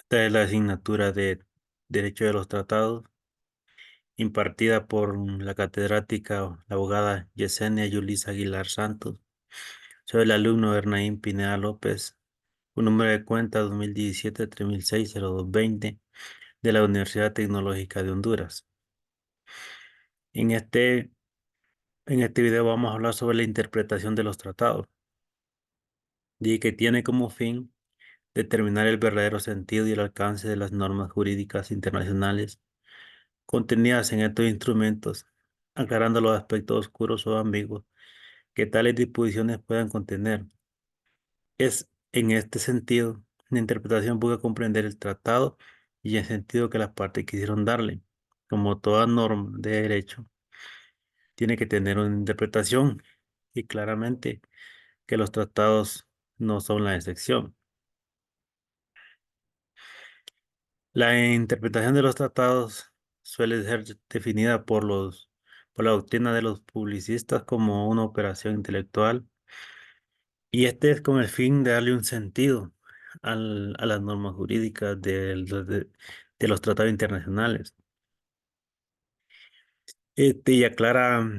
Esta es la asignatura de Derecho de los Tratados, impartida por la catedrática, la abogada Yesenia Yulisa Aguilar Santos. Soy el alumno Ernaín Pineda López, un número de cuenta 2017-3006-0220 de la Universidad Tecnológica de Honduras. En este, en este video vamos a hablar sobre la interpretación de los tratados, y que tiene como fin determinar el verdadero sentido y el alcance de las normas jurídicas internacionales contenidas en estos instrumentos, aclarando los aspectos oscuros o ambiguos que tales disposiciones puedan contener. Es en este sentido, la interpretación busca comprender el tratado y el sentido que las partes quisieron darle. Como toda norma de derecho, tiene que tener una interpretación y claramente que los tratados no son la excepción. La interpretación de los tratados suele ser definida por la doctrina de los publicistas como una operación intelectual, y este es con el fin de darle un sentido a las normas jurídicas de los tratados internacionales. Y aclara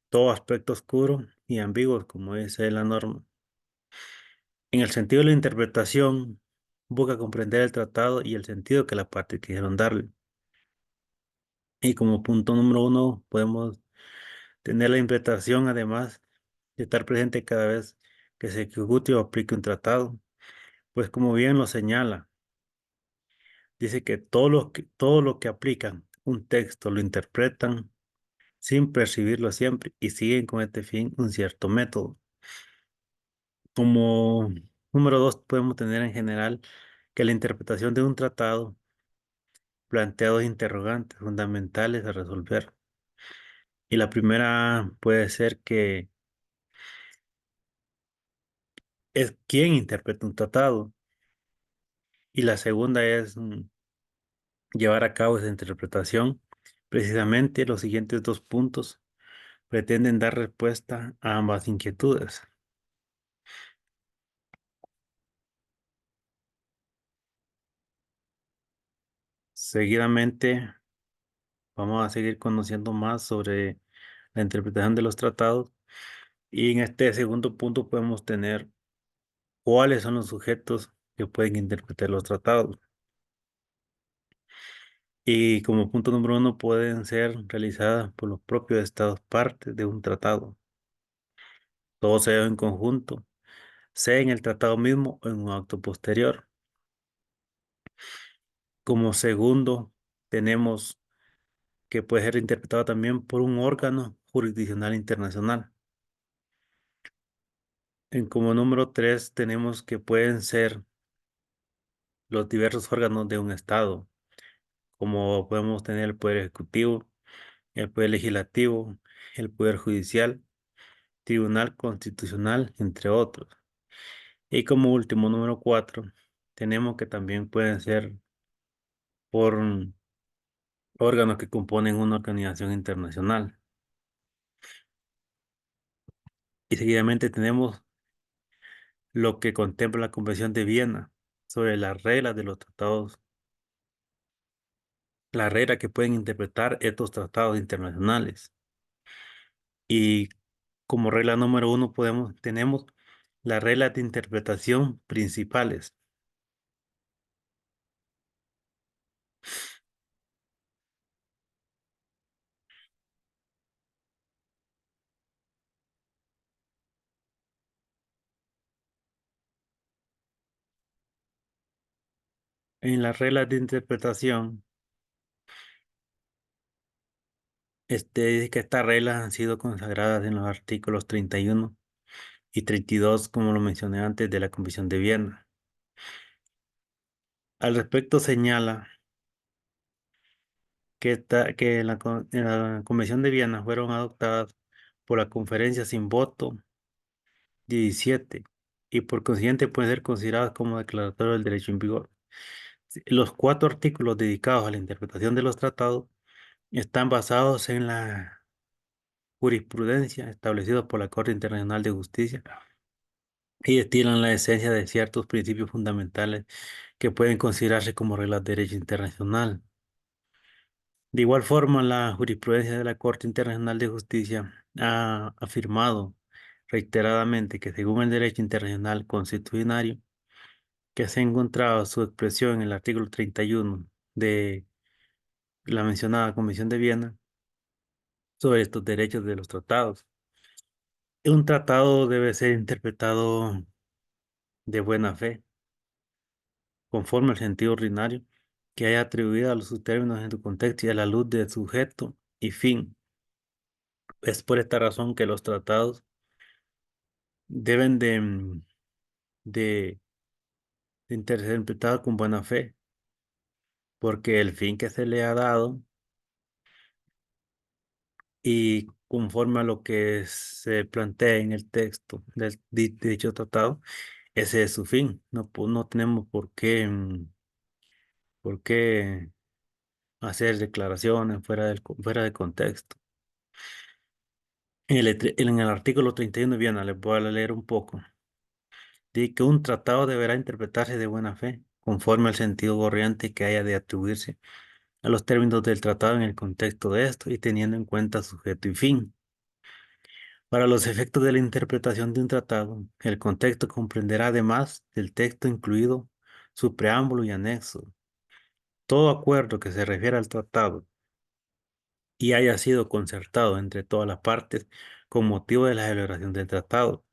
todo aspecto oscuro y ambiguo, como dice la norma. En el sentido de la interpretación, busca comprender el tratado y el sentido que las partes quisieron darle. Y como punto número uno, podemos tener la interpretación, además de estar presente cada vez que se ejecute o aplique un tratado, pues como bien lo señala, dice que todo lo que aplican un texto lo interpretan sin percibirlo siempre y siguen con este fin un cierto método. Como número dos, podemos tener en general que la interpretación de un tratado plantea dos interrogantes fundamentales a resolver. Y la primera puede ser que es quién interpreta un tratado. Y la segunda es llevar a cabo esa interpretación. Precisamente los siguientes dos puntos pretenden dar respuesta a ambas inquietudes. Seguidamente vamos a seguir conociendo más sobre la interpretación de los tratados, y en este segundo punto podemos tener cuáles son los sujetos que pueden interpretar los tratados. Y como punto número uno, pueden ser realizadas por los propios estados partes de un tratado. Todo sea en conjunto, sea en el tratado mismo o en un acto posterior. Como segundo, tenemos que puede ser interpretado también por un órgano jurisdiccional internacional. Como número tres, tenemos que pueden ser los diversos órganos de un estado, como podemos tener el poder ejecutivo, el poder legislativo, el poder judicial, tribunal constitucional, entre otros. Y como último, número cuatro, tenemos que también pueden ser por órganos que componen una organización internacional. Y seguidamente tenemos lo que contempla la Convención de Viena sobre las reglas de los tratados, las reglas que pueden interpretar estos tratados internacionales. Y como regla número uno tenemos las reglas de interpretación principales. En las reglas de interpretación, dice que estas reglas han sido consagradas en los artículos 31 y 32, como lo mencioné antes, de la Convención de Viena. Al respecto señala que en la Convención de Viena fueron adoptadas por la conferencia sin voto 17, y por consiguiente pueden ser consideradas como declaratorio del derecho en vigor. Sí, los cuatro artículos dedicados a la interpretación de los tratados están basados en la jurisprudencia establecida por la Corte Internacional de Justicia y destilan la esencia de ciertos principios fundamentales que pueden considerarse como reglas de derecho internacional. De igual forma, la jurisprudencia de la Corte Internacional de Justicia ha afirmado reiteradamente que según el derecho internacional constitucional, que se ha encontrado su expresión en el artículo 31 de la mencionada Convención de Viena sobre estos derechos de los tratados. Un tratado debe ser interpretado de buena fe, conforme al sentido ordinario que haya atribuido a sus términos en su contexto y a la luz de sujeto y fin. Es por esta razón que los tratados deben de, de ser interpretados con buena fe, porque el fin que se le ha dado y conforme a lo que se plantea en el texto del dicho tratado, ese es su fin. No, no tenemos por qué hacer declaraciones fuera de contexto. En el artículo 31, bien, les voy a leer un poco. Dice que un tratado deberá interpretarse de buena fe, conforme al sentido corriente que haya de atribuirse a los términos del tratado en el contexto de esto y teniendo en cuenta sujeto y fin. Para los efectos de la interpretación de un tratado, el contexto comprenderá además del texto incluido su preámbulo y anexo. Todo acuerdo que se refiera al tratado y haya sido concertado entre todas las partes con motivo de la celebración del tratado.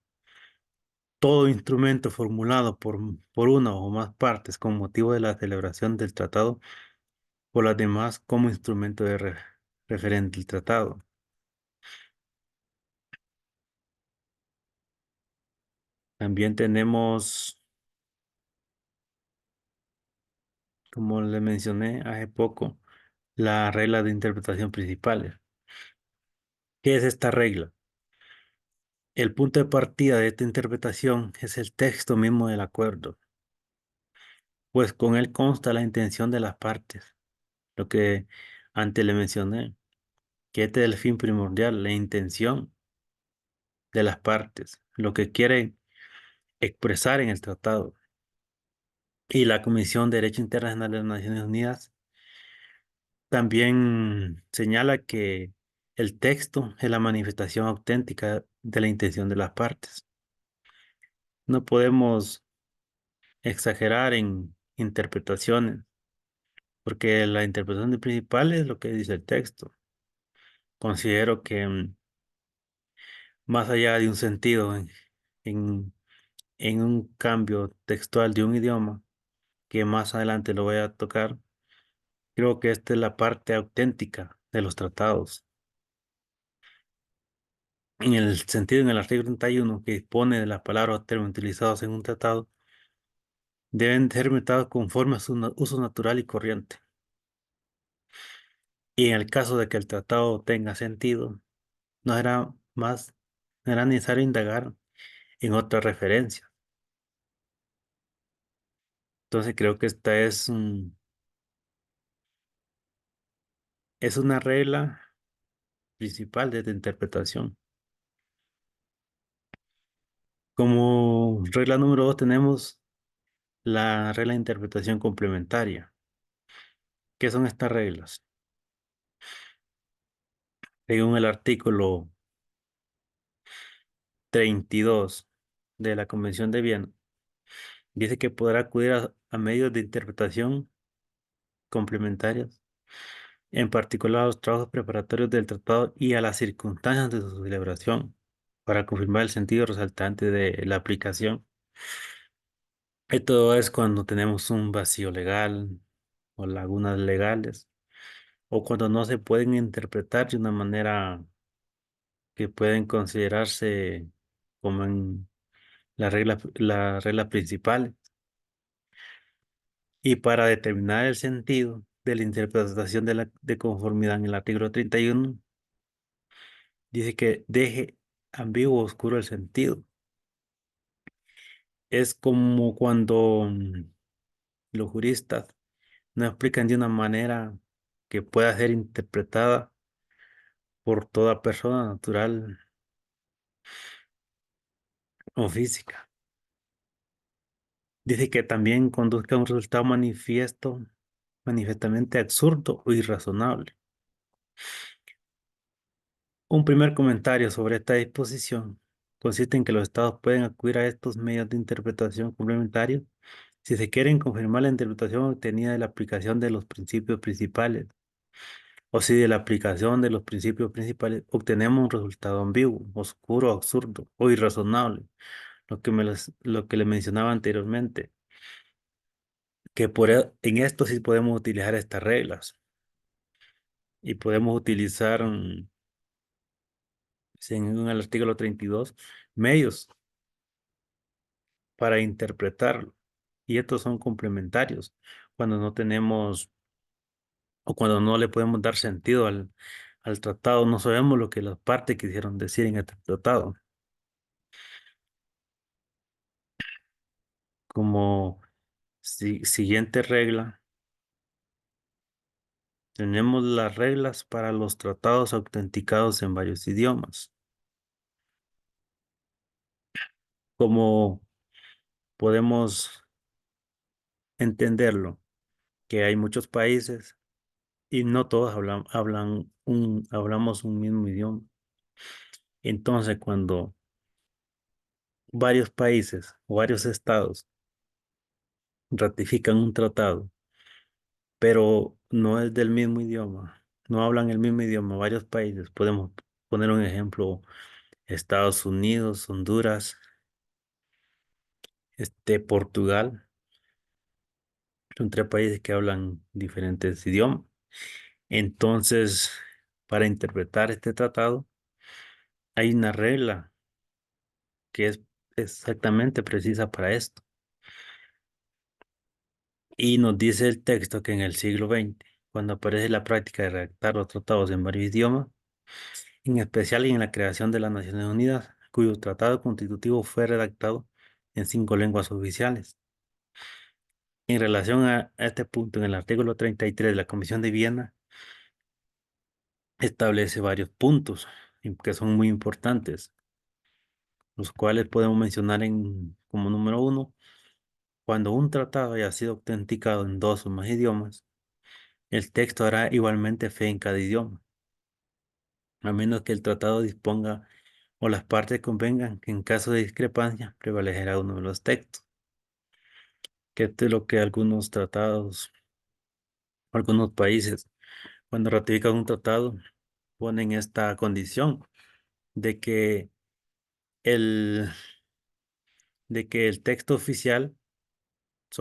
Todo instrumento formulado por una o más partes con motivo de la celebración del tratado por las demás como instrumento de referente al tratado. También tenemos, como le mencioné hace poco, la regla de interpretación principales. ¿Qué es esta regla? El punto de partida de esta interpretación es el texto mismo del acuerdo, pues con él consta la intención de las partes, lo que antes le mencioné, que este es el fin primordial, la intención de las partes, lo que quieren expresar en el tratado. Y la Comisión de Derecho Internacional de las Naciones Unidas también señala que el texto es la manifestación auténtica de la intención de las partes. No podemos exagerar en interpretaciones, porque la interpretación principal es lo que dice el texto. Considero que más allá de un sentido en, en un cambio textual de un idioma, que más adelante lo voy a tocar, creo que esta es la parte auténtica de los tratados. En el sentido, en el artículo 31, que dispone de las palabras o términos utilizados en un tratado, deben ser interpretados conforme a su uso natural y corriente. Y en el caso de que el tratado tenga sentido, no será más, no será necesario indagar en otra referencia. Entonces creo que esta es una regla principal de la interpretación. Como regla número 2 tenemos la regla de interpretación complementaria. ¿Qué son estas reglas? Según el artículo 32 de la Convención de Viena, dice que podrá acudir a medios de interpretación complementarios, en particular a los trabajos preparatorios del tratado y a las circunstancias de su celebración, para confirmar el sentido resaltante de la aplicación. Esto es cuando tenemos un vacío legal o lagunas legales, o cuando no se pueden interpretar de una manera que pueden considerarse como en la regla principal. Y para determinar el sentido de la interpretación de conformidad en el artículo 31, dice que deje ambiguo o oscuro el sentido. Es como cuando los juristas no explican de una manera que pueda ser interpretada por toda persona natural o física. Dice que también conduzca a un resultado manifiestamente absurdo o irrazonable. Un primer comentario sobre esta disposición consiste en que los estados pueden acudir a estos medios de interpretación complementarios si se quieren confirmar la interpretación obtenida de la aplicación de los principios principales, o si de la aplicación de los principios principales obtenemos un resultado ambiguo, oscuro, absurdo o irrazonable, lo que le mencionaba anteriormente, que en esto sí podemos utilizar estas reglas y podemos utilizar, según el artículo 32, medios para interpretarlo. Y estos son complementarios cuando no tenemos o cuando no le podemos dar sentido al tratado, no sabemos lo que las partes quisieron decir en este tratado. Como siguiente regla, tenemos las reglas para los tratados autenticados en varios idiomas. Como podemos entenderlo, que hay muchos países y no todos hablamos un mismo idioma. Entonces, cuando varios países o varios estados ratifican un tratado, pero no es del mismo idioma, no hablan el mismo idioma, varios países, podemos poner un ejemplo, Estados Unidos, Honduras, Portugal, son tres países que hablan diferentes idiomas. Entonces, para interpretar este tratado, hay una regla que es exactamente precisa para esto. Y nos dice el texto que en el siglo XX, cuando aparece la práctica de redactar los tratados en varios idiomas, en especial en la creación de las Naciones Unidas, cuyo tratado constitutivo fue redactado en 5 lenguas oficiales. En relación a este punto, en el artículo 33 de la Comisión de Viena, establece varios puntos que son muy importantes, los cuales podemos mencionar como número uno, cuando un tratado haya sido autenticado en 2 o más idiomas, el texto hará igualmente fe en cada idioma, a menos que el tratado disponga o las partes convengan que en caso de discrepancia prevalecerá uno de los textos, que esto es lo que algunos tratados, algunos países, cuando ratifican un tratado, ponen esta condición de que el, de que el texto oficial